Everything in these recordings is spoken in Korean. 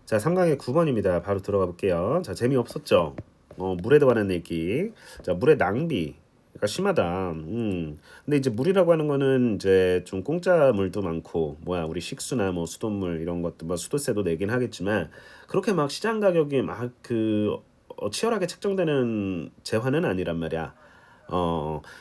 자, 3강의 9번입니다. 바로 들어가 볼게요. 자, 재미없었죠? 물에 관한 얘기. 자, 물의 낭비가 심하다. 근데 이제 물이라고 하는 거는 이제 좀 공짜 물도 많고, 우리 식수나 뭐 수돗물 이런 것도 뭐 수도세도 내긴 하겠지만, 그렇게 막 시장 가격이 막 치열하게 책정되는 재화는 아니란 말이야.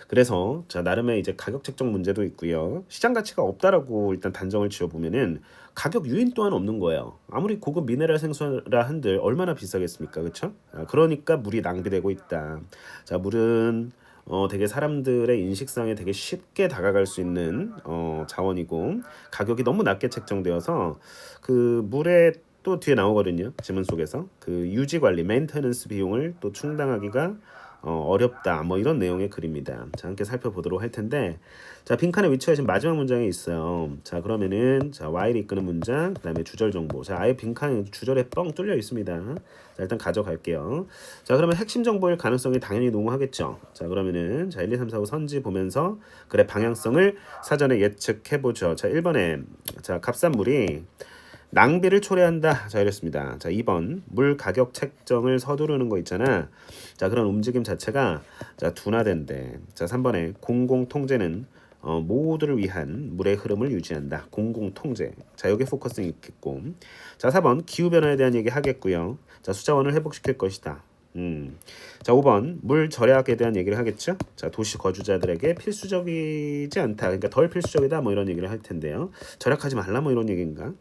그래서 자 나름의 이제 가격 책정 문제도 있고요. 시장 가치가 없다라고 일단 단정을 지어보면은 가격 유인 또한 없는 거예요. 아무리 고급 미네랄 생수라 한들 얼마나 비싸겠습니까, 그렇죠? 그러니까 물이 낭비되고 있다. 자, 물은 되게 사람들의 인식상에 되게 쉽게 다가갈 수 있는 자원이고 가격이 너무 낮게 책정되어서 그 물에 또 뒤에 나오거든요. 지문 속에서 그 유지 관리, 메인테넌스 비용을 또 충당하기가 어렵다. 뭐 이런 내용의 글입니다. 자, 함께 살펴보도록 할 텐데, 자, 빈칸에 위치하신 마지막 문장에 있어요. 자, 그러면은 자, whi를 이끄는 문장, 그다음에 주절 정보. 자, 아예 빈칸에 주절에 뻥 뚫려 있습니다. 자, 일단 가져갈게요. 자, 그러면 핵심 정보일 가능성이 당연히 농후하겠죠. 자, 그러면은 자, 1, 2, 3, 4, 5 선지 보면서 그래 방향성을 사전에 예측해 보죠. 자, 1번에 자, 값싼 물이 낭비를 초래한다. 자, 이랬습니다. 자, 2번 물 가격 책정을 서두르는 거 있잖아. 자, 그런 움직임 자체가 자, 둔화된대. 자, 3번에 공공통제는 모두를 위한 물의 흐름을 유지한다. 공공통제. 자, 여기 포커싱이 있겠고. 자, 4번 기후변화에 대한 얘기 하겠고요. 자, 수자원을 회복시킬 것이다. 자, 5번 물 절약에 대한 얘기를 하겠죠. 자, 도시 거주자들에게 필수적이지 않다. 그러니까 덜 필수적이다. 뭐 이런 얘기를 할 텐데요. 절약하지 말라 뭐 이런 얘기인가?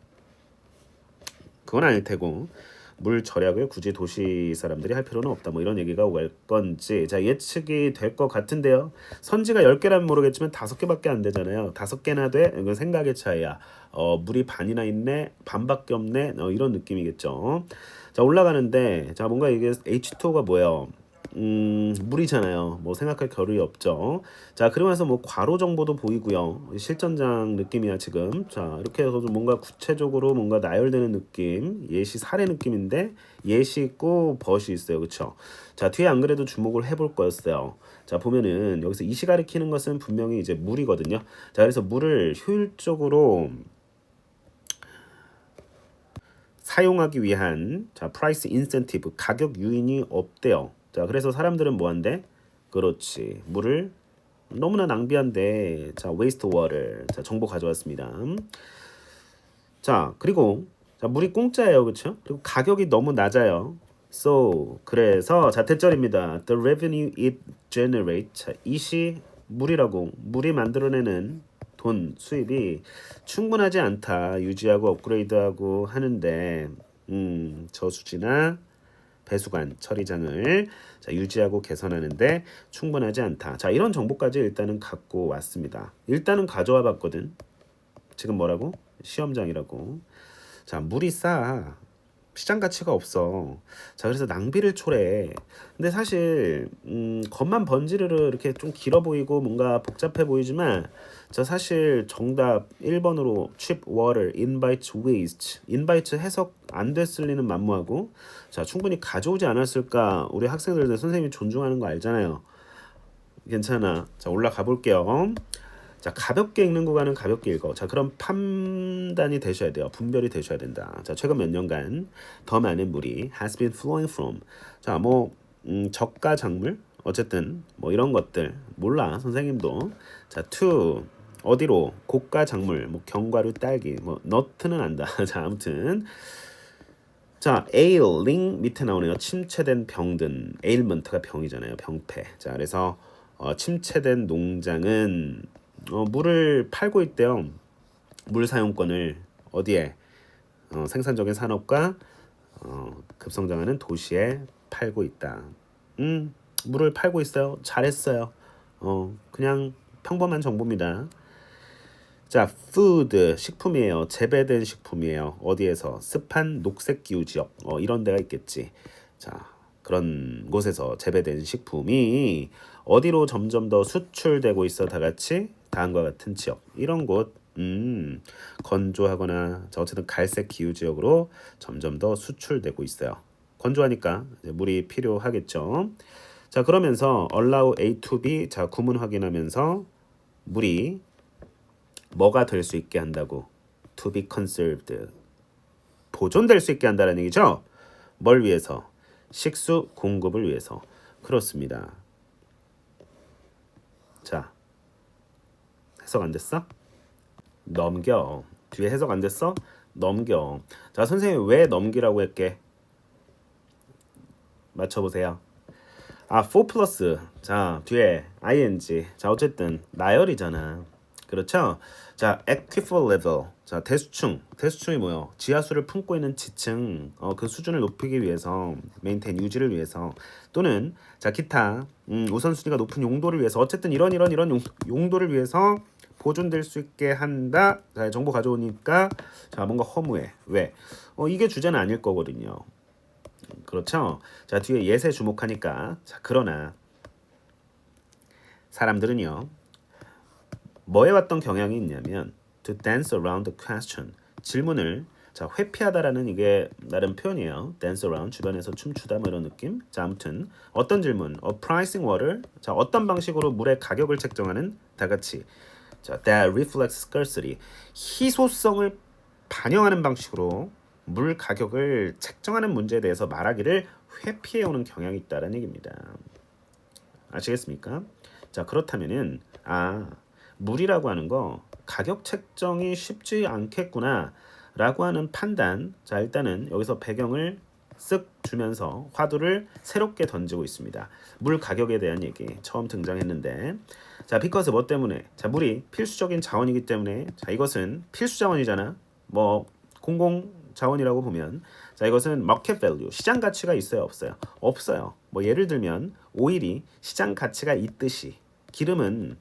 그건 아닐 테고 물 절약을 굳이 도시 사람들이 할 필요는 없다. 뭐 이런 얘기가 올 건지 자 예측이 될 것 같은데요. 선지가 10개라면 모르겠지만 5개밖에 안 되잖아요. 5개나 돼? 이건 생각의 차이야. 물이 반이나 있네, 반밖에 없네, 이런 느낌이겠죠. 자 올라가는데 자 뭔가 이게 H2O가 뭐예요? 물이잖아요. 뭐 생각할 겨를이 없죠. 자, 그러면서 뭐 괄호 정보도 보이고요. 실전장 느낌이야 지금. 자, 이렇게 해서 좀 뭔가 구체적으로 뭔가 나열되는 느낌, 예시 사례 느낌인데 예시 있고 벗이 있어요, 그렇죠? 자, 뒤에 안 그래도 주목을 해볼 거였어요. 자, 보면은 여기서 이시 가리키는 것은 분명히 이제 물이거든요. 자, 그래서 물을 효율적으로 사용하기 위한 자 프라이스 인센티브 가격 유인이 없대요. 자 그래서 사람들은 뭐한대? 그렇지 물을 너무나 낭비한데 자 웨이스트 워터 자 정보 가져왔습니다. 자 그리고 자 물이 공짜예요, 그렇죠? 그리고 가격이 너무 낮아요. So 그래서 자 대절입니다. The revenue it generates 자, 이시 물이라고 물이 만들어내는 돈 수입이 충분하지 않다. 유지하고 업그레이드하고 하는데 저수지나 배수관 처리장을 자, 유지하고 개선하는데 충분하지 않다. 자 이런 정보까지 일단은 갖고 왔습니다. 일단은 가져와 봤거든. 지금 뭐라고? 시험장이라고. 자 물이 싸. 시장 가치가 없어. 자, 그래서 낭비를 초래해. 근데 사실 겉만 번지르르 이렇게 좀 길어 보이고 뭔가 복잡해 보이지만 저 사실 정답 1번으로 cheap water invites waste. invite 해석 안 됐을 리는 만무하고 자, 충분히 가져오지 않았을까? 우리 학생들도 선생님이 존중하는 거 알잖아요. 괜찮아. 자, 올라가 볼게요. 자, 가볍게 읽는 구간은 가볍게 읽어. 자, 그럼 판단이 되셔야 돼요. 분별이 되셔야 된다. 자, 최근 몇 년간 더 많은 물이 has been flowing from. 자, 뭐 저가 작물 어쨌든 뭐 이런 것들 몰라 선생님도. 자, to 어디로 고가 작물 뭐 견과류 딸기 뭐 너트는 안다. 자, 아무튼 자, ailing 밑에 나오네요. 침체된 병든 ailment가 병이잖아요. 병폐. 자, 그래서 침체된 농장은 물을 팔고 있대요. 물 사용권을 어디에 생산적인 산업과 급성장하는 도시에 팔고 있다. 물을 팔고 있어요. 잘했어요. 그냥 평범한 정보입니다. 자, food 식품이에요. 재배된 식품이에요. 어디에서? 습한 녹색 기후 지역. 이런 데가 있겠지. 자, 그런 곳에서 재배된 식품이 어디로 점점 더 수출되고 있어 다 같이 다음과 같은 지역. 이런 곳 건조하거나 자, 어쨌든 갈색 기후 지역으로 점점 더 수출되고 있어요. 건조하니까 이제 물이 필요하겠죠. 자, 그러면서 allow A to B 자, 구문 확인하면서 물이 뭐가 될 수 있게 한다고? To be conserved. 보존될 수 있게 한다는 얘기죠. 뭘 위해서? 식수 공급을 위해서. 그렇습니다. 자, 해석 안 됐어? 넘겨. 뒤에 해석 안 됐어? 넘겨. 자, 선생님 왜 넘기라고 했게? 맞춰보세요. 아, 4 플러스. 자, 뒤에 ing. 자, 어쨌든 나열이잖아. 그렇죠? 자, equivalent level. 자, 대수층. 대수층이 뭐요? 지하수를 품고 있는 지층. 그 수준을 높이기 위해서, maintain 유지를 위해서 또는 자, 기타 우선순위가 높은 용도를 위해서 어쨌든 이런 용도를 위해서 보존될 수 있게 한다. 자, 정보 가져오니까 자, 뭔가 허무해. 왜? 이게 주제는 아닐 거거든요. 그렇죠? 자, 뒤에 예세 주목하니까 자, 그러나 사람들은요. 뭐 해왔던 경향이 있냐면 to dance around the question 질문을 자 회피하다라는 이게 나름 표현이에요. dance around 주변에서 춤추다 뭐 이런 느낌. 자 아무튼 어떤 질문, pricing water 자 어떤 방식으로 물의 가격을 책정하는 다 같이 자 that reflects scarcity 희소성을 반영하는 방식으로 물 가격을 책정하는 문제에 대해서 말하기를 회피해오는 경향이 있다는 얘기입니다. 아시겠습니까? 자 그렇다면은 물이라고 하는 거 가격 책정이 쉽지 않겠구나 라고 하는 판단 자 일단은 여기서 배경을 쓱 주면서 화두를 새롭게 던지고 있습니다. 물 가격에 대한 얘기 처음 등장했는데 자 because 뭐 때문에 자 물이 필수적인 자원이기 때문에 자 이것은 필수 자원이잖아 뭐 공공 자원이라고 보면 자 이것은 마켓 밸류 시장 가치가 있어요 없어요 없어요 뭐 예를 들면 오일이 시장 가치가 있듯이 기름은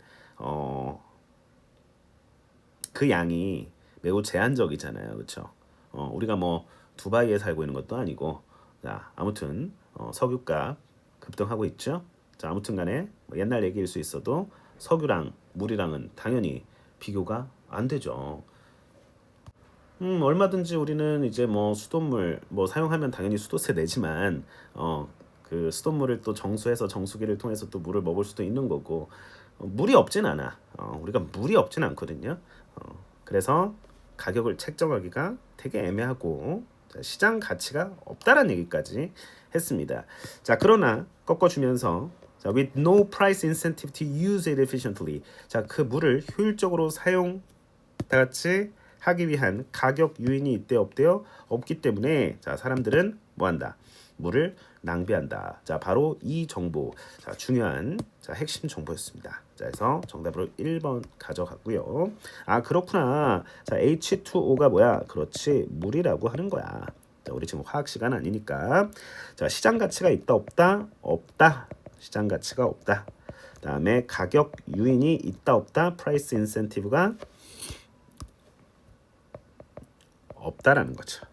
그 양이 매우 제한적이잖아요. 그렇죠? 우리가 뭐 두바이에 살고 있는 것도 아니고 자, 아무튼 석유값 급등하고 있죠. 자, 아무튼 간에 뭐 옛날 얘기일 수 있어도 석유랑 물이랑은 당연히 비교가 안 되죠. 얼마든지 우리는 이제 뭐 수돗물 뭐 사용하면 당연히 수도세 내지만 그 수돗물을 또 정수해서 정수기를 통해서 또 물을 먹을 수도 있는 거고 물이 없진 않아. 우리가 물이 없진 않거든요. 그래서 가격을 책정하기가 되게 애매하고 자, 시장 가치가 없다라는 얘기까지 했습니다. 자 그러나 꺾어주면서 자, with no price incentive to use it efficiently. 자, 그 물을 효율적으로 사용 다 같이 하기 위한 가격 유인이 있대 없대요? 없기 때문에 자 사람들은 뭐한다? 물을 낭비한다. 자 바로 이 정보 자 중요한 자 핵심 정보였습니다. 자 그래서 정답으로 1번 가져갔고요. 아 그렇구나. 자 H2O가 뭐야? 그렇지 물이라고 하는 거야. 자 우리 지금 화학 시간 아니니까 자 시장 가치가 있다 없다? 없다. 시장 가치가 없다. 다음에 가격 유인이 있다 없다? 프라이스 인센티브가 없다라는 거죠.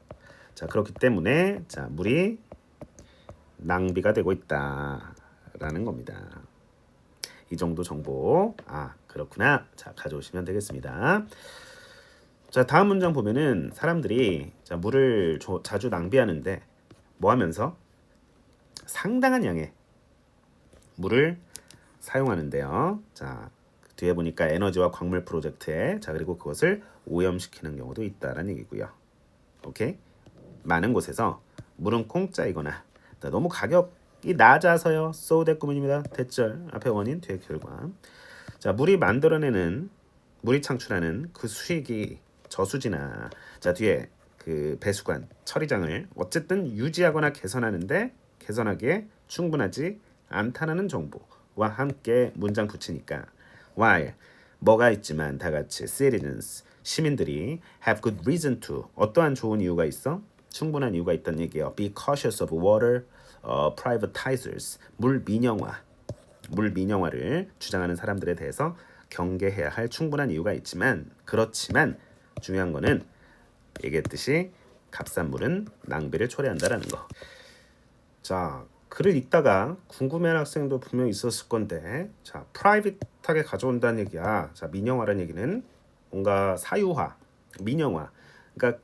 자 그렇기 때문에 자 물이 낭비가 되고 있다라는 겁니다. 이 정도 정보 그렇구나. 자 가져오시면 되겠습니다. 자 다음 문장 보면은 사람들이 자 물을 자주 낭비하는데 뭐 하면서 상당한 양의 물을 사용하는데요. 자 뒤에 보니까 에너지와 광물 프로젝트에 자 그리고 그것을 오염시키는 경우도 있다라는 얘기고요. 오케이 많은 곳에서 물은 공짜이거나 너무 가격이 낮아서요. so 대꾸문입니다. 대절 앞에 원인 뒤에 결과. 자 물이 만들어내는 물이 창출하는 그 수익이 저수지나 자 뒤에 그 배수관 처리장을 어쨌든 유지하거나 개선하는데 개선하기에 충분하지 않다는 정보와 함께 문장 붙이니까 while 뭐가 있지만 다 같이 citizens 시민들이 have good reason to 어떠한 좋은 이유가 있어? 충분한 이유가 있다는 얘기예요. Be cautious of water privatizers 물 민영화를 주장하는 사람들에 대해서 경계해야 할 충분한 이유가 있지만 그렇지만 중요한 거는 얘기했듯이 값싼 물은 낭비를 초래한다라는 거. 자 글을 읽다가 궁금해하는 학생도 분명 있었을 건데 자 프라이빗하게 가져온다는 얘기야. 자 민영화라는 얘기는 뭔가 사유화, 민영화. 그러니까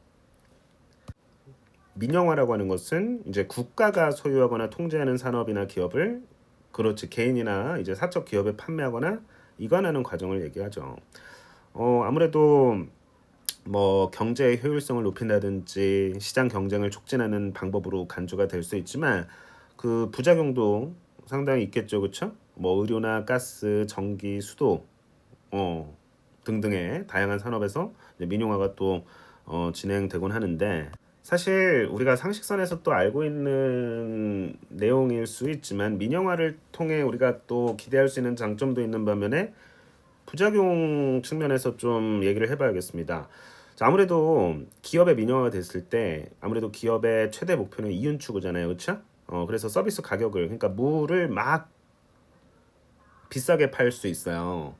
민영화라고 하는 것은 이제 국가가 소유하거나 통제하는 산업이나 기업을 그렇지 개인이나 이제 사적 기업에 판매하거나 이관하는 과정을 얘기하죠. 아무래도 뭐 경제의 효율성을 높인다든지 시장 경쟁을 촉진하는 방법으로 간주가 될 수 있지만 그 부작용도 상당히 있겠죠, 그렇죠? 뭐 의료나 가스, 전기, 수도 어, 등등의 다양한 산업에서 이제 민영화가 또 진행되곤 하는데 사실 우리가 상식선에서 또 알고 있는 내용일 수 있지만 민영화를 통해 우리가 또 기대할 수 있는 장점도 있는 반면에 부작용 측면에서 좀 얘기를 해봐야겠습니다. 자, 아무래도 기업의 민영화가 됐을 때 아무래도 기업의 최대 목표는 이윤 추구잖아요, 그렇죠? 그래서 서비스 가격을 그러니까 물을 막 비싸게 팔 수 있어요.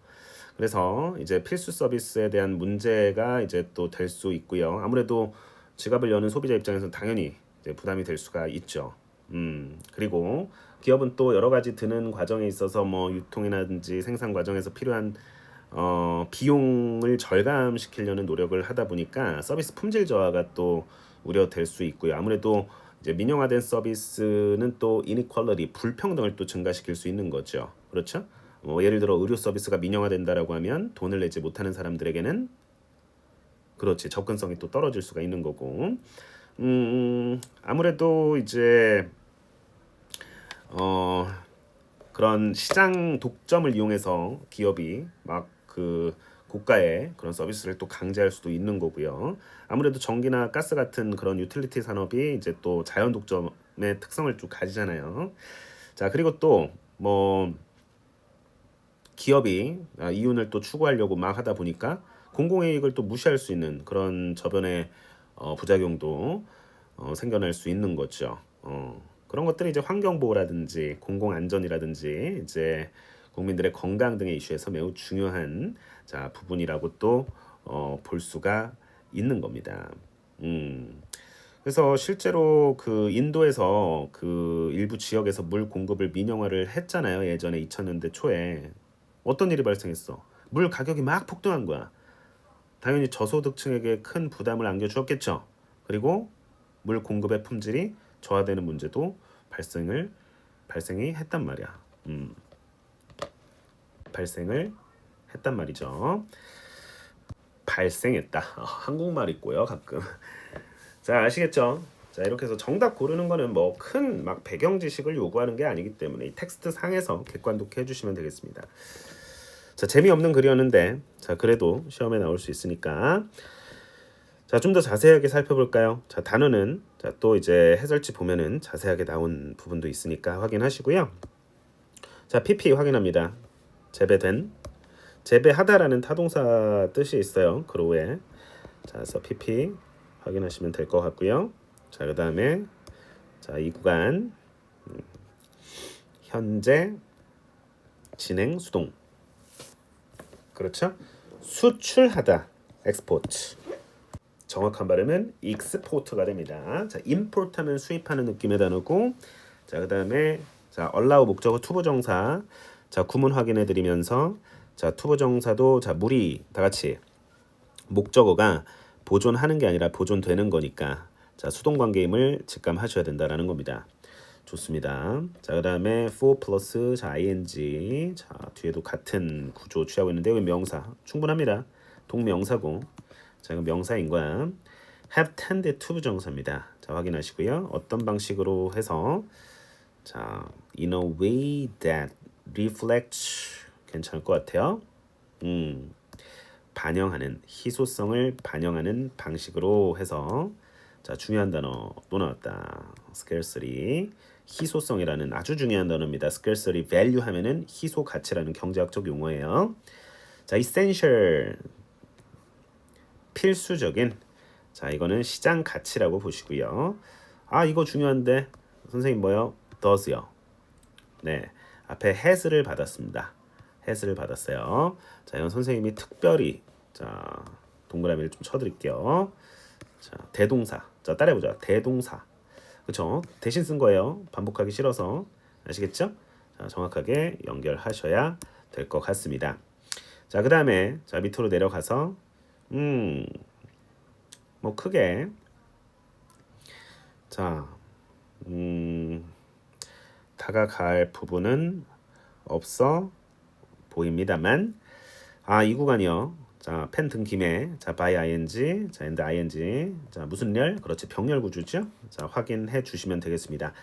그래서 이제 필수 서비스에 대한 문제가 이제 또 될 수 있고요. 아무래도 지갑을 여는 소비자 입장에서는 당연히 이제 부담이 될 수가 있죠. 그리고 기업은 또 여러 가지 드는 과정에 있어서 뭐 유통이라든지 생산 과정에서 필요한 비용을 절감시키려는 노력을 하다 보니까 서비스 품질 저하가 또 우려될 수 있고요. 아무래도 이제 민영화된 서비스는 또 이니퀄리티 불평등을 또 증가시킬 수 있는 거죠. 그렇죠? 예를 들어 의료 서비스가 민영화된다라고 하면 돈을 내지 못하는 사람들에게는 그렇지 접근성이 또 떨어질 수가 있는 거고 아무래도 이제 어 그런 시장 독점을 이용해서 기업이 막 그 고가의 그런 서비스를 또 강제할 수도 있는 거고요. 아무래도 전기나 가스 같은 그런 유틸리티 산업이 이제 또 자연 독점의 특성을 좀 가지잖아요. 자, 그리고 또 뭐 기업이 이윤을 또 추구하려고 막 하다 보니까 공공이익을 또 무시할 수 있는 그런 저변의 부작용도 생겨날 수 있는 거죠. 그런 것들이 이제 환경보호라든지 공공안전이라든지 이제 국민들의 건강 등의 이슈에서 매우 중요한 자 부분이라고 또 볼 수가 있는 겁니다. 음. 그래서 실제로 그 인도에서 그 일부 지역에서 물 공급을 민영화를 했잖아요. 예전에 2000년대 초에. 어떤 일이 발생했어? 물 가격이 막 폭등한 거야. 당연히 저소득층에게 큰 부담을 안겨주었겠죠. 그리고 물 공급의 품질이 저하되는 문제도 발생이 했단 말이야. 발생을 했단 말이죠. 발생했다. 한국말 있고요, 가끔. 자, 아시겠죠? 자, 이렇게 해서 정답 고르는 거는 뭐 큰 막 배경 지식을 요구하는 게 아니기 때문에 이 텍스트 상에서 객관독해 주시면 되겠습니다. 자, 재미없는 글이었는데 자, 그래도 시험에 나올 수 있으니까 자, 좀 더 자세하게 살펴볼까요? 자, 단어는 자, 또 이제 해설지 보면은 자세하게 나온 부분도 있으니까 확인하시고요. 자, PP 확인합니다. 재배된 재배하다라는 타동사 뜻이 있어요. 그로에 자, 그래서 PP 확인하시면 될 것 같고요. 자, 그다음에 자, 이 구간 현재 진행 수동 그렇죠? 수출하다 엑스포트 정확한 발음은 익스포트가 됩니다. 자, 임포트하면 수입하는 느낌의 단어고 자, 그다음에 자, allow 목적어 투부정사 자, 구문 확인해 드리면서 자, 투부정사도 자, 물이 다 같이 목적어가 보존하는 게 아니라 보존되는 거니까 자, 수동 관계임을 직감하셔야 된다라는 겁니다. 좋습니다. 자, 그다음에 for 플러스 자, ing 자, 뒤에도 같은 구조 취하고 있는데 여기 명사 충분합니다. 동명사고 자, 이건 명사인 거야. have tended to 부정사입니다. 자, 확인하시고요. 어떤 방식으로 해서 자, in a way that reflects 괜찮을 것 같아요. 반영하는 희소성을 반영하는 방식으로 해서 자, 중요한 단어 또 나왔다. scarcity 희소성이라는 아주 중요한 단어입니다. scarcity value 하면은 희소 가치라는 경제학적 용어예요. 자, essential 필수적인 자, 이거는 시장 가치라고 보시고요. 아, 이거 중요한데 선생님 뭐요? does요. 네, 앞에 has를 받았습니다. has를 받았어요. 자, 이건 선생님이 특별히 자, 동그라미를 좀 쳐드릴게요. 자, 대동사. 자, 따라해보자. 대동사. 그쵸? 대신 쓴 거예요. 반복하기 싫어서. 아시겠죠? 자, 정확하게 연결하셔야 될 것 같습니다. 자, 그 다음에 자, 밑으로 내려가서 뭐 크게 자, 다가갈 부분은 없어 보입니다만 이 구간이요. 자, 펜 든 김에 자, by ing, 자, and ing. 자, 무슨 열? 그렇지. 병렬 구조죠. 자, 확인해 주시면 되겠습니다.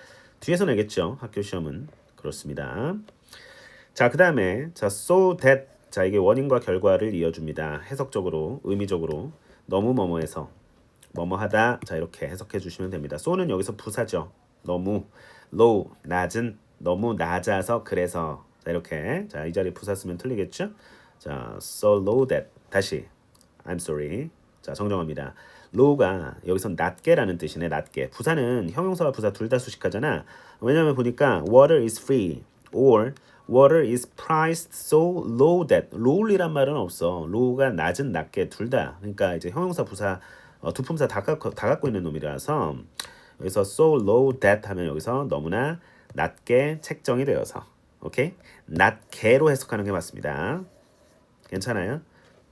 뒤에서 내겠죠. 학교 시험은. 그렇습니다. 자, 그다음에 자, so that 자, 이게 원인과 결과를 이어줍니다. 해석적으로, 의미적으로 너무 뭐뭐해서 뭐뭐하다. 자, 이렇게 해석해 주시면 됩니다. so는 여기서 부사죠. 너무 low 낮은 너무 낮아서 그래서 자, 이렇게 자, 이 자리에 부사 쓰면 틀리겠죠? 자, so low that 다시 I'm sorry. 자, 정정합니다. low가 여기서 낮게라는 뜻이네. 낮게. 부사는 형용사와 부사 둘 다 수식하잖아. 왜냐면 보니까 water is free or water is priced so low that lowly란 말은 없어. low가 낮은 낮게 둘 다. 그러니까 이제 형용사 부사 두 품사 다 갖고 있는 놈이라서 여기서 so low that 하면 여기서 너무나 낮게 책정이 되어서 오케이? 낮게로 해석하는 게 맞습니다. 괜찮아요?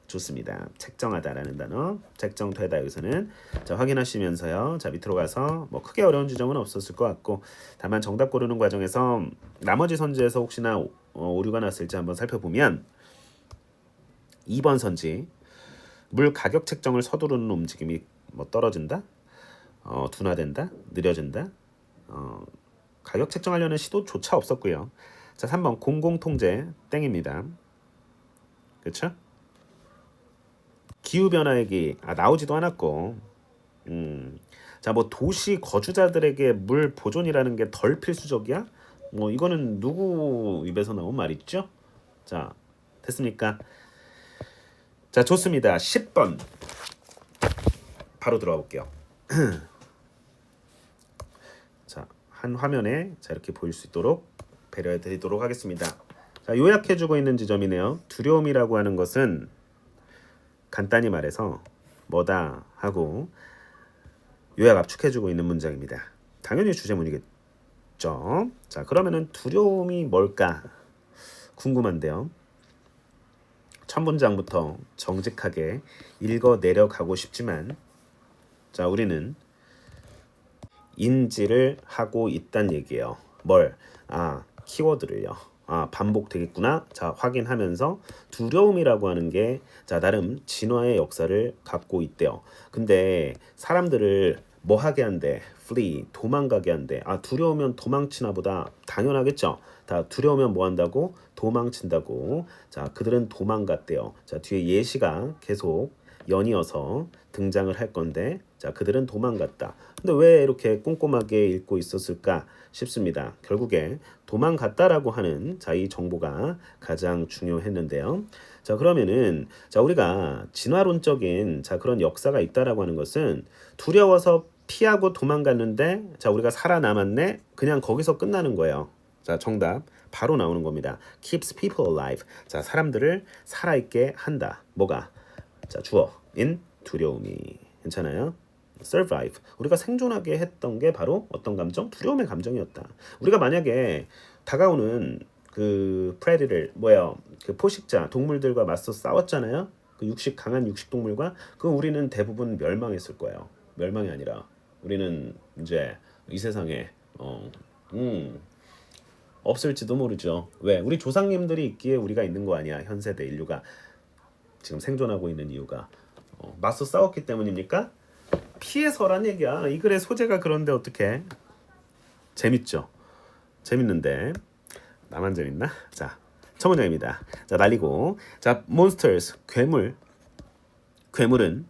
좋습니다. 책정하다라는 단어, 책정되다 여기서는 자 확인하시면서요. 자 밑으로 가서 뭐 크게 어려운 지점은 없었을 것 같고 다만 정답 고르는 과정에서 나머지 선지에서 혹시나 오류가 났을지 한번 살펴보면 2번 선지 물 가격 책정을 서두르는 움직임이 뭐 떨어진다, 둔화된다, 느려진다. 가격 책정하려는 시도조차 없었고요. 자 3번 공공통제 땡입니다. 그렇죠? 기후변화 얘기 나오지도 않았고 자 뭐 도시 거주자들에게 물 보존이라는 게 덜 필수적이야? 뭐 이거는 누구 입에서 나온 말이죠? 자 됐습니까? 자 좋습니다. 10번 바로 들어가 볼게요. 자 한 화면에 자 이렇게 보일 수 있도록 배려해 드리도록 하겠습니다. 자 요약해주고 있는 지점이네요. 두려움이라고 하는 것은 간단히 말해서 뭐다 하고 요약 압축해주고 있는 문장입니다. 당연히 주제문이겠죠. 자 그러면은 두려움이 뭘까 궁금한데요. 첫 문장부터 정직하게 읽어 내려가고 싶지만 자 우리는 인지를 하고 있단 얘기예요. 뭘? 키워드를요. 반복되겠구나. 자, 확인하면서 두려움이라고 하는 게 자, 나름 진화의 역사를 갖고 있대요. 근데 사람들을 뭐 하게 한대? flee, 도망가게 한대. 두려우면 도망치나 보다. 당연하겠죠. 다 두려우면 뭐 한다고? 도망친다고. 자, 그들은 도망갔대요. 자, 뒤에 예시가 계속 연이어서 등장을 할 건데 자, 그들은 도망갔다. 근데 왜 이렇게 꼼꼼하게 읽고 있었을까 싶습니다. 결국에 도망갔다라고 하는 자, 이 정보가 가장 중요했는데요. 자, 그러면은 자, 우리가 진화론적인 자, 그런 역사가 있다라고 하는 것은 두려워서 피하고 도망갔는데 자, 우리가 살아남았네. 그냥 거기서 끝나는 거예요. 자, 정답 바로 나오는 겁니다. keeps people alive. 자, 사람들을 살아있게 한다. 뭐가? 자, 주어인 두려움이. 괜찮아요? survive. 우리가 생존하게 했던 게 바로 어떤 감정? 두려움의 감정이었다. 우리가 만약에 다가오는 그 프레디를 그 포식자 동물들과 맞서 싸웠잖아요. 그 강한 육식 동물과 그 우리는 대부분 멸망했을 거예요. 멸망이 아니라 우리는 이제 이 세상에 없을지도 모르죠. 왜? 우리 조상님들이 있기에 우리가 있는 거 아니야. 현 세대 인류가 지금 생존하고 있는 이유가 맞서 싸웠기 때문입니까? 피해서란 얘기야. 이 글의 소재가 그런데 어떻게 재밌죠? 재밌는데 나만 재밌나? 자, 첫 문장입니다. 자, 날리고 자, monsters 괴물은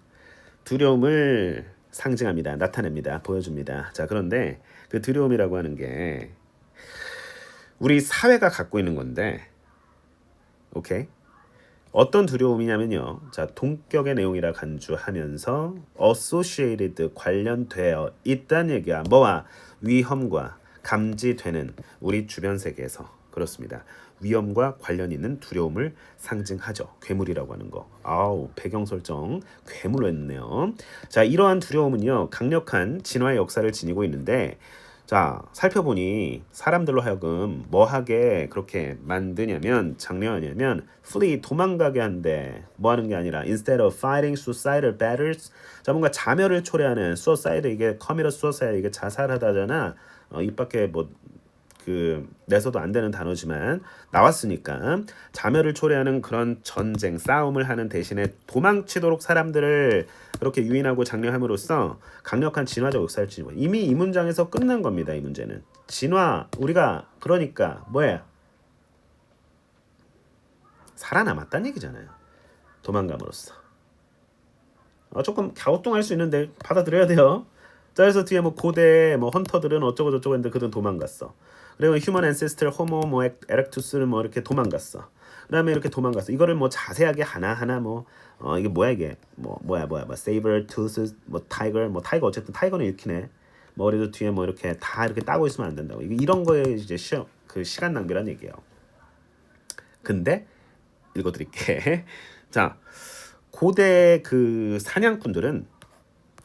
두려움을 상징합니다. 나타냅니다. 보여줍니다. 자, 그런데 그 두려움이라고 하는 게 우리 사회가 갖고 있는 건데 오케이? 어떤 두려움이냐면요. 자, 동격의 내용이라 간주하면서 associated 관련되어 있다는 얘기야. 뭐와? 위험과 감지되는 우리 주변 세계에서. 그렇습니다. 위험과 관련 있는 두려움을 상징하죠. 괴물이라고 하는 거. 배경 설정 괴물로 했네요. 자, 이러한 두려움은요. 강력한 진화의 역사를 지니고 있는데 자, 살펴보니 사람들로 하여금 뭐하게 그렇게 만드냐면 장려하냐면 flee 도망가게 한대. 뭐하는 게 아니라 instead of fighting suicidal battles 자 뭔가 자멸을 초래하는 suicide 이게 commit suicide 이게 자살하다잖아. 입 밖에 뭐 그 내서도 안 되는 단어지만 나왔으니까 자멸을 초래하는 그런 전쟁, 싸움을 하는 대신에 도망치도록 사람들을 그렇게 유인하고 장려함으로써 강력한 진화적 역사를 지니고 이미 이 문장에서 끝난 겁니다. 이 문제는 진화 우리가 그러니까 뭐야 살아남았다는 얘기잖아요. 도망감으로써 조금 갸우뚱할 수 있는데 받아들여야 돼요. 자, 그래서 뒤에 뭐 고대 뭐 헌터들은 어쩌고 저쩌고 했는데 그들은 도망갔어. 그리고 휴먼 앤세스터 호모 뭐 에렉투스는 뭐 이렇게 도망갔어. 그다음에 이렇게 도망갔어. 이거를 뭐 자세하게 하나 뭐 이게 뭐야 이게 뭐야 뭐 세이버 투스 뭐 타이거 어쨌든 타이거는 읽히네. 머리도 뒤에 뭐 이렇게 다 이렇게 따고 있으면 안 된다고. 이런 거에 이제 그 시간 낭비란 얘기예요. 근데 읽어드릴게. 자, 고대 그 사냥꾼들은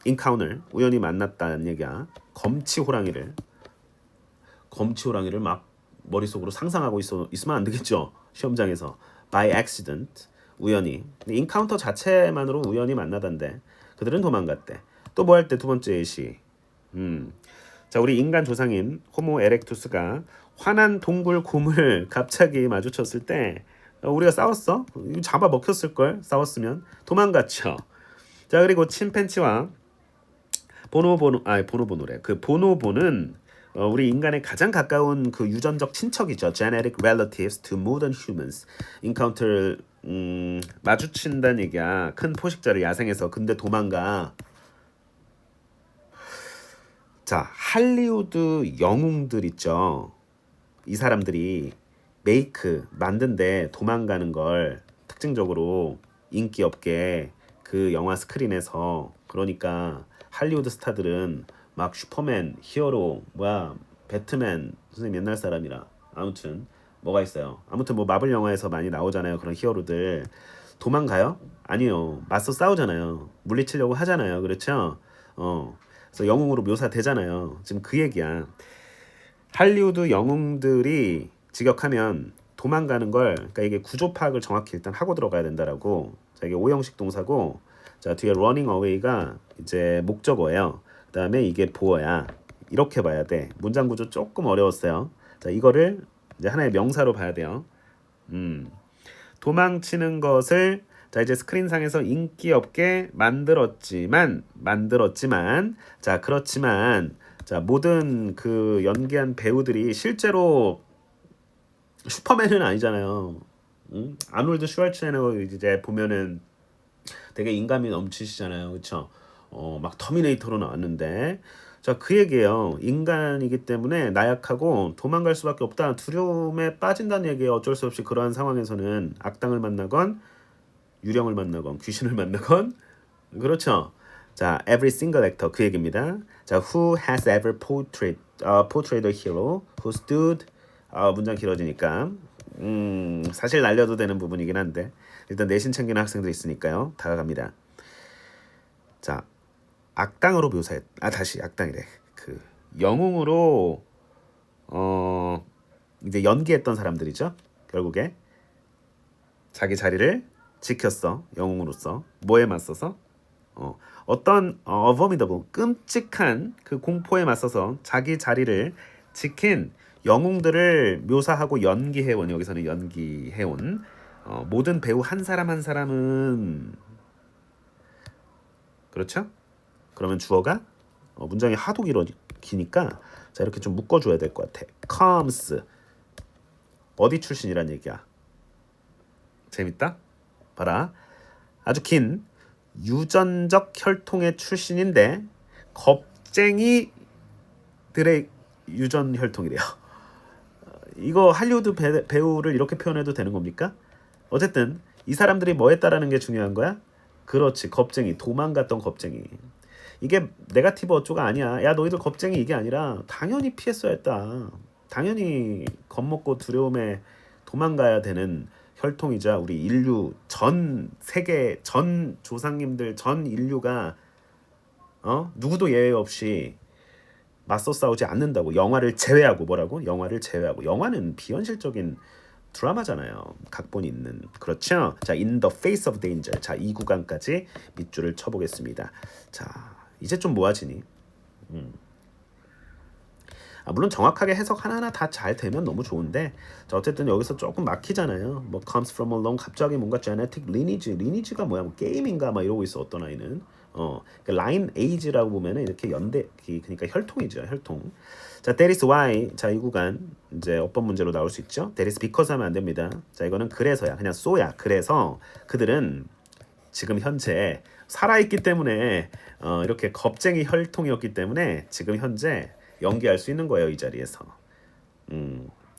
인카운을 우연히 만났다는 얘기야. 검치 호랑이를 막 머릿속으로 상상하고 있으면 안 되겠죠. 시험장에서 by accident 우연히. 근데 인카운터 자체만으로 우연히 만나던데 그들은 도망갔대. 또 뭐 할 때 두 번째 예시. 자, 우리 인간 조상인 호모 에렉투스가 화난 동굴 곰을 갑자기 마주쳤을 때 우리가 싸웠어? 잡아 먹혔을 걸. 싸웠으면 도망갔죠. 자, 그리고 침팬지와 보노보노래. 그 보노보는 우리 인간의 가장 가까운 그 유전적 친척이죠. Genetic relatives to modern humans. 인카운터를 마주친다는 얘기야. 큰 포식자를 야생에서. 근데 도망가. 자, 할리우드 영웅들 있죠. 이 사람들이 메이크 만든데 도망가는 걸 특징적으로 인기 없게 그 영화 스크린에서 그러니까 할리우드 스타들은 막 슈퍼맨, 히어로, 배트맨 선생님 옛날 사람이라 아무튼 뭐가 있어요. 아무튼 뭐 마블 영화에서 많이 나오잖아요. 그런 히어로들 도망가요? 아니요. 맞서 싸우잖아요. 물리치려고 하잖아요. 그렇죠? 그래서 영웅으로 묘사되잖아요. 지금 그 얘기야. 할리우드 영웅들이 직역하면 도망가는 걸 그러니까 이게 구조 파악을 정확히 일단 하고 들어가야 된다라고. 자, 이게 오형식 동사고 자, 뒤에 running away가 이제 목적어예요. 그다음에 이게 보어야. 이렇게 봐야 돼. 문장 구조 조금 어려웠어요. 자, 이거를 이제 하나의 명사로 봐야 돼요. 도망치는 것을 자, 이제 스크린상에서 인기 없게 만들었지만 자, 그렇지만 자, 모든 그 연기한 배우들이 실제로 슈퍼맨은 아니잖아요. 아놀드 슈왈츠네거 이제 보면은 되게 인감이 넘치시잖아요. 그렇죠? 막 터미네이터로 나왔는데 자, 그 얘기예요. 인간이기 때문에 나약하고 도망갈 수밖에 없다. 두려움에 빠진다는 얘기예요. 어쩔 수 없이 그러한 상황에서는 악당을 만나건 유령을 만나건 귀신을 만나건 그렇죠. 자, every single actor 그 얘기입니다. 자, who has ever portrayed a hero who stood 문장 길어지니까 사실 날려도 되는 부분이긴 한데 일단 내신 챙기는 학생들이 있으니까요. 다가갑니다. 자, 악당으로 다시 악당이래. 그 영웅으로 이제 연기했던 사람들이죠. 결국에 자기 자리를 지켰어. 영웅으로서 뭐에 맞서서 어떤 어버미더블 끔찍한 그 공포에 맞서서 자기 자리를 지킨 영웅들을 묘사하고 연기해온 여기서는 연기해온 모든 배우 한 사람 한 사람은 그렇죠? 그러면 주어가 문장이 하도 기니까 자 이렇게 좀 묶어줘야 될 것 같아. comes 어디 출신이란 얘기야. 재밌다? 봐라. 아주 긴 유전적 혈통의 출신인데 겁쟁이들의 유전 혈통이래요. 이거 할리우드 배우를 이렇게 표현해도 되는 겁니까? 어쨌든 이 사람들이 뭐 했다라는 게 중요한 거야? 그렇지. 겁쟁이. 도망갔던 겁쟁이. 이게 네거티브 어조가 아니야. 야 너희들 겁쟁이 이게 아니라 당연히 피했어야 했다. 당연히 겁먹고 두려움에 도망가야 되는 혈통이자 우리 인류 전 세계 전 조상님들 전 인류가 누구도 예외 없이 맞서 싸우지 않는다고. 영화를 제외하고. 뭐라고? 영화를 제외하고. 영화는 비현실적인 드라마잖아요. 각본이 있는. 그렇죠? 자, in the face of danger. 자, 이 구간까지 밑줄을 쳐보겠습니다. 자, 이제 좀 모아지니? 물론 정확하게 해석 하나하나 다 잘 되면 너무 좋은데 자, 어쨌든 여기서 조금 막히잖아요. 뭐 comes from a long 갑자기 뭔가 genetic lineage가 뭐야? 뭐 게임인가 막 이러고 있어 어떤 아이는. 그 line age라고 보면은 이렇게 그러니까 혈통이죠, 혈통. 자, that is why 자, 이 구간 이제 어법 문제로 나올 수 있죠. that is because 하면 안 됩니다. 자, 이거는 그래서야 그냥 so야. 그래서 그들은 지금 현재 살아있기 때문에 이렇게 겁쟁이 혈통이었기 때문에 지금 현재 연기할 수 있는 거예요 이 자리에서.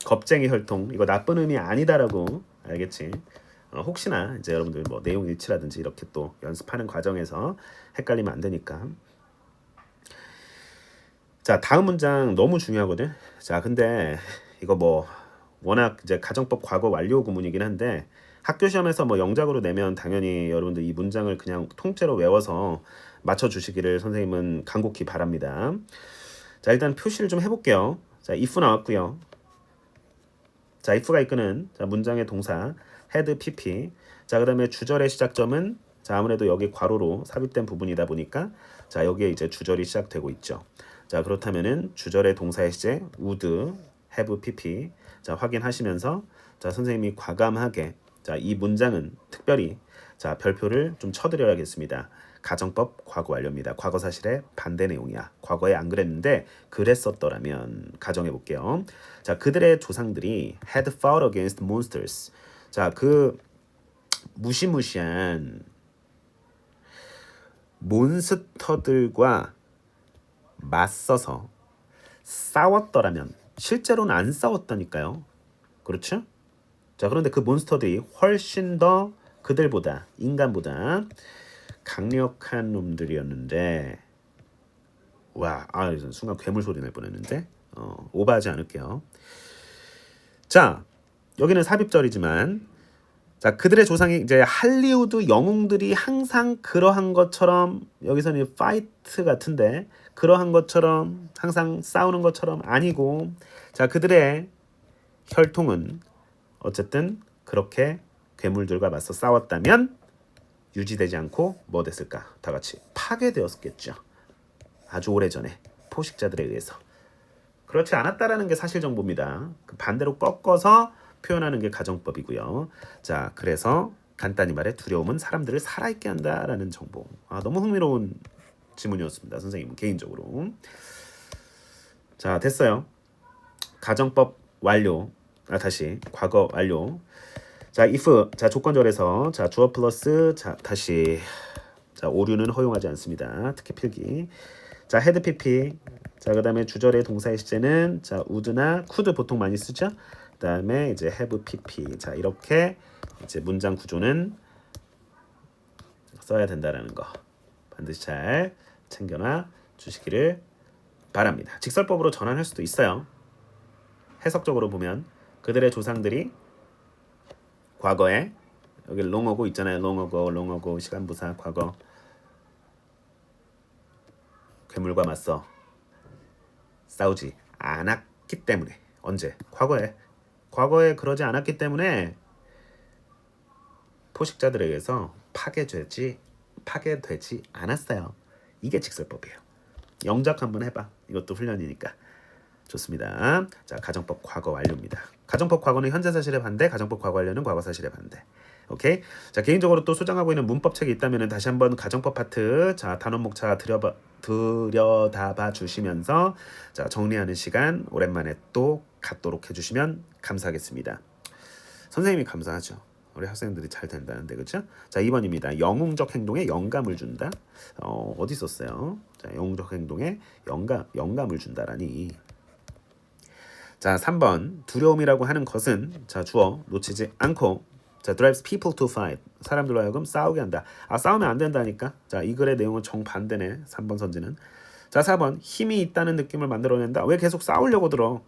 겁쟁이 혈통 이거 나쁜 의미 아니다라고 알겠지? 혹시나 이제 여러분들 뭐 내용 일치라든지 이렇게 또 연습하는 과정에서 헷갈리면 안 되니까. 자, 다음 문장 너무 중요하거든. 자, 근데 이거 뭐 워낙 이제 가정법 과거 완료 구문이긴 한데 학교 시험에서 뭐 영작으로 내면 당연히 여러분들 이 문장을 그냥 통째로 외워서 맞춰 주시기를 선생님은 간곡히 바랍니다. 자, 일단 표시를 좀 해볼게요. 자, if 나왔고요. 자, if가 이끄는 자, 문장의 동사 had pp. 자, 그다음에 주절의 시작점은 자, 아무래도 여기 괄호로 삽입된 부분이다 보니까 자, 여기에 이제 주절이 시작되고 있죠. 자, 그렇다면은 주절의 동사의 시제 would have pp. 자, 확인하시면서 자, 선생님이 과감하게 자, 이 문장은 특별히 자, 별표를 좀 쳐드려야겠습니다. 가정법 과거 완료입니다. 과거 사실의 반대 내용이야. 과거에 안 그랬는데 그랬었더라면 가정해 볼게요. 자, 그들의 조상들이 had fought against monsters. 자, 그 무시무시한 몬스터들과 맞서서 싸웠더라면 실제로는 안 싸웠다니까요. 그렇죠? 자, 그런데 그 몬스터들이 훨씬 더 그들보다 인간보다 강력한 놈들이었는데 와, 순간 괴물 소리 날 뻔했는데 오버하지 않을게요. 자, 여기는 삽입절이지만 자, 그들의 조상이 이제 할리우드 영웅들이 항상 그러한 것처럼 여기서는 파이트 같은데 그러한 것처럼 항상 싸우는 것처럼 아니고 자, 그들의 혈통은 어쨌든 그렇게 괴물들과 맞서 싸웠다면 유지되지 않고 뭐 됐을까? 다 같이 파괴되었겠죠. 아주 오래전에 포식자들에 의해서. 그렇지 않았다라는 게 사실 정보입니다. 그 반대로 꺾어서 표현하는 게 가정법이고요. 자, 그래서 간단히 말해 두려움은 사람들을 살아있게 한다라는 정보. 너무 흥미로운 지문이었습니다. 선생님 개인적으로. 자, 됐어요. 가정법 완료. 다시 과거 완료. 자, if 자 조건절에서 자 주어 플러스 자 다시 자 오류는 허용하지 않습니다. 특히 필기. 자, had pp. 자, 그다음에 주절의 동사의 시제는 자 would나 could 보통 많이 쓰죠. 그다음에 이제 have pp. 자, 이렇게 이제 문장 구조는 써야 된다라는 거 반드시 잘 챙겨놔 주시기를 바랍니다. 직설법으로 전환할 수도 있어요. 해석적으로 보면 그들의 조상들이 과거에 여기 long 있잖아요. long ago 시간부사 과거 괴물과 맞서 싸우지 않았기 때문에 언제? 과거에 그러지 않았기 때문에 포식자들에 의해서 파괴되지 않았어요. 이게 직설법이에요. 영작 한번 해봐. 이것도 훈련이니까. 좋습니다. 자, 가정법 과거 완료입니다. 가정법 과거는 현재 사실의 반대, 가정법 과거 완료는 과거 사실의 반대. 오케이. 자, 개인적으로 또 소장하고 있는 문법 책이 있다면 다시 한번 가정법 파트 자 단원목차 들여다봐 주시면서 자 정리하는 시간 오랜만에 또 갖도록 해주시면 감사하겠습니다. 선생님이 감사하죠. 우리 학생들이 잘 된다는데 그렇죠? 자, 2번입니다. 영웅적 행동에 영감을 준다. 어디 있었어요? 자, 영웅적 행동에 영감을 준다라니. 자, 3번 두려움이라고 하는 것은 자 주어 놓치지 않고 자 drives people to fight 사람들로 하여금 싸우게 한다. 싸우면 안 된다니까. 자, 이 글의 내용은 정반대네. 3번 선지는. 자, 4번 힘이 있다는 느낌을 만들어낸다. 왜 계속 싸우려고 들어?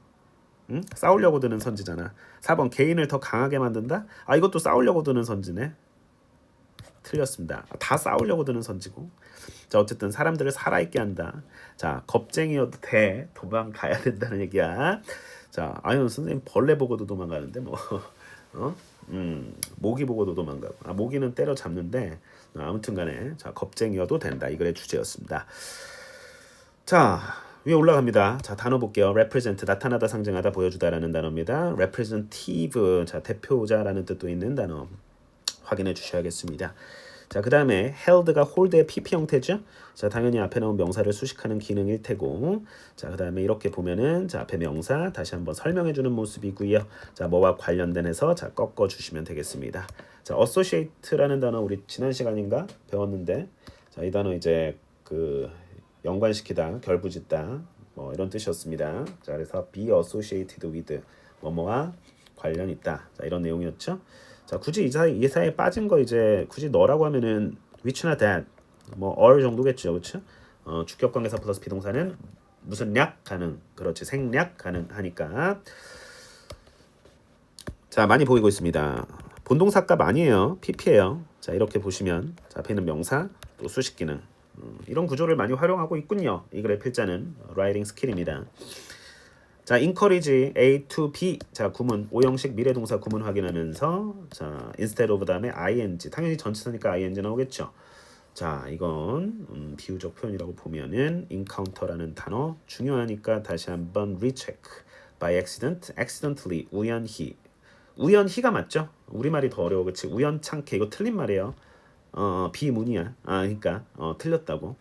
응? 싸우려고 드는 선지잖아. 4번 개인을 더 강하게 만든다. 이것도 싸우려고 드는 선지네. 틀렸습니다. 다 싸우려고 드는 선지고. 자, 어쨌든 사람들을 살아있게 한다. 자, 겁쟁이여도 돼. 도망가야 된다는 얘기야. 자, 선생님 벌레 보고도 도망가는데 뭐 모기 보고도 도망가고. 모기는 때려잡는데 아무튼간에 자 겁쟁이여도 된다. 이 글의 주제였습니다. 자, 위에 올라갑니다. 자, 단어 볼게요. represent, 나타나다, 상징하다, 보여주다라는 단어입니다. representative, 자, 대표자라는 뜻도 있는 단어 확인해 주셔야겠습니다. 자, 그 다음에 held가 hold의 pp 형태죠. 자, 당연히 앞에 나온 명사를 수식하는 기능일 테고, 자, 그 다음에 이렇게 보면은, 자, 앞에 명사 다시 한번 설명해 주는 모습이고요. 자, 뭐와 관련된 해서 자, 꺾어 주시면 되겠습니다. 자, associate라는 단어 우리 지난 시간인가 배웠는데, 자, 이 단어 이제 그 연관시키다, 결부짓다, 뭐 이런 뜻이었습니다. 자, 그래서 be associated with 뭐뭐와 관련 있다. 자, 이런 내용이었죠. 자, 굳이 이 사이에 빠진 거 이제 굳이 너라고 하면은 which나 that 뭐 or 정도겠죠, 그렇죠? 주격관계사 플러스 비동사는 무슨 약 가능, 그렇지, 생략 가능하니까. 자, 많이 보이고 있습니다. 본동사값 아니에요, pp예요. 자, 이렇게 보시면 자, 앞에 있는 명사 또 수식 기능 이런 구조를 많이 활용하고 있군요. 이 글의 필자는 writing 스킬입니다. 자, encourage A to B. 자, 구문 오형식 미래동사 구문 확인하면서 자, instead of 다음에 ing. 당연히 전치사니까 ing 나오겠죠. 자, 이건 비유적 표현이라고 보면은 encounter라는 단어 중요하니까 다시 한번 recheck. by accident, accidentally, 우연히. 우연히가 맞죠? 우리말이 더 어려워, 그렇지? 우연찮게 이거 틀린 말이에요. 비문이야. 그러니까 틀렸다고.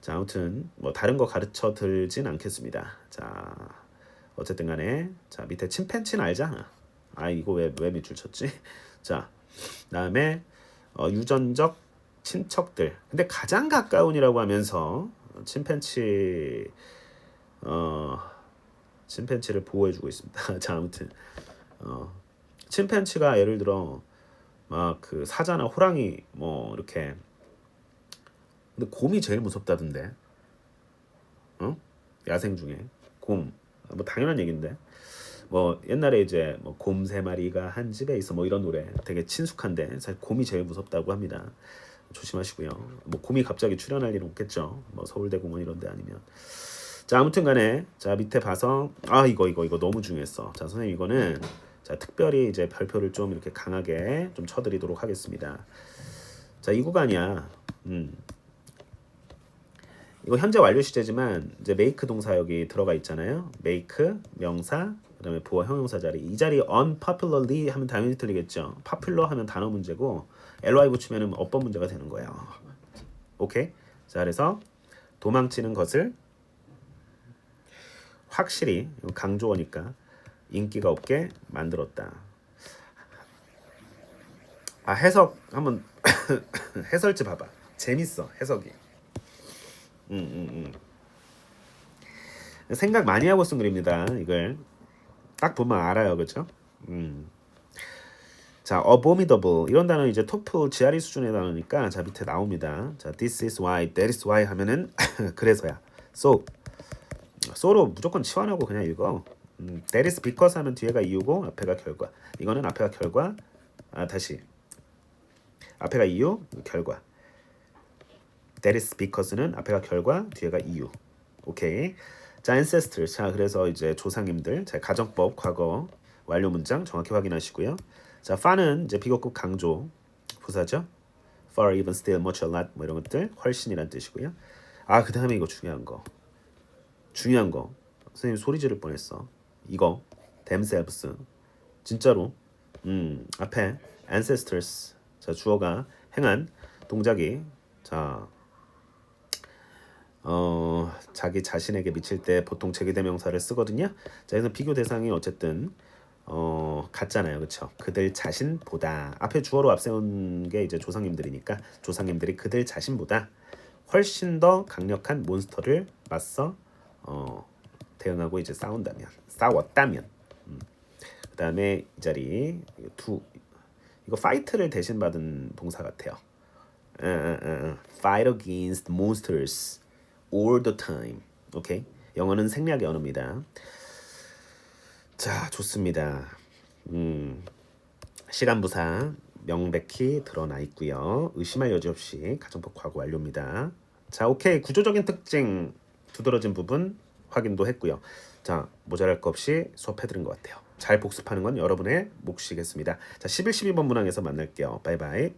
자, 아무튼 뭐 다른 거 가르쳐 들진 않겠습니다. 자, 어쨌든 간에 자, 밑에 침팬치는 알잖아. 이거 왜 밑줄 쳤지? 자, 다음에 유전적 친척들. 근데 가장 가까운이라고 하면서 침팬치를 보호해주고 있습니다. 자, 아무튼 침팬치가 예를 들어 막 그 사자나 호랑이 뭐 이렇게, 근데 곰이 제일 무섭다던데. 야생 중에 곰. 뭐 당연한 얘기인데. 뭐 옛날에 이제 뭐 곰 세 마리가 한 집에 있어 뭐 이런 노래 되게 친숙한데 사실 곰이 제일 무섭다고 합니다. 조심하시고요. 뭐 곰이 갑자기 출현할 일은 없겠죠. 뭐 서울대공원 이런 데 아니면. 자, 아무튼 간에 자, 밑에 봐서 이거 너무 중요했어. 자, 선생님 이거는 자, 특별히 이제 별표를 좀 이렇게 강하게 좀 쳐드리도록 하겠습니다. 자, 이 구간이야. 이거 현재 완료 시제지만 이제 make 동사 여기 들어가 있잖아요. make 명사, 그다음에 보어 형용사 자리. 이 자리 unpopularly 하면 당연히 틀리겠죠. popular 하면 단어 문제고 ly 붙이면은 어법 문제가 되는 거예요. 오케이. 자, 그래서 도망치는 것을 확실히 강조어니까 인기가 없게 만들었다. 해석 한번 해설지 봐봐. 재밌어 해석이. 생각 많이 하고 쓴 글입니다. 이걸 딱 보면 알아요, 그렇죠? 자, abominable 이런 단어 이제 토플 GRE 수준의 단어니까 자, 밑에 나옵니다. 자, this is why, that is why 하면은 그래서야. so로 무조건 치환하고 그냥 읽어. that is because 하면 뒤에가 이유고 앞에가 결과. 이거는 앞에가 결과. 다시 앞에가 이유, 결과. that is because는 앞에가 결과, 뒤에가 이유. 오케이. 자, ancestors. 자, 그래서 이제 조상님들. 자, 가정법 과거 완료 문장 정확히 확인하시고요. 자, far는 이제 비교급 강조 부사죠. far, even, still, much, a lot 뭐 이런 것들 훨씬이란 뜻이고요. 그 다음에 이거 중요한 거. 선생님 소리 지를 뻔했어. 이거 themselves. 진짜로. 앞에 ancestors. 자, 주어가 행한 동작이 자, 자기 자신에게 미칠 때 보통 제기대명사를 쓰거든요. 자, 그래서 비교 대상이 어쨌든 같잖아요, 그렇죠? 그들 자신보다 앞에 주어로 앞세운 게 이제 조상님들이니까 조상님들이 그들 자신보다 훨씬 더 강력한 몬스터를 맞서 대응하고 이제 싸웠다면. 그다음에 이 자리 이거 fight를 대신 받은 동사 같아요. Fight against monsters all the time. 오케이. 영어는 생략의 언어입니다. 자, 좋습니다. 시간부사 명백히 드러나 있고요. 의심할 여지 없이 가정법 과거 완료입니다. 자, 오케이. 구조적인 특징 두드러진 부분 확인도 했고요. 자, 모자랄 거 없이 수업해드린 것 같아요. 잘 복습하는 건 여러분의 몫이겠습니다. 자, 11, 12번 문항에서 만날게요. 바이바이.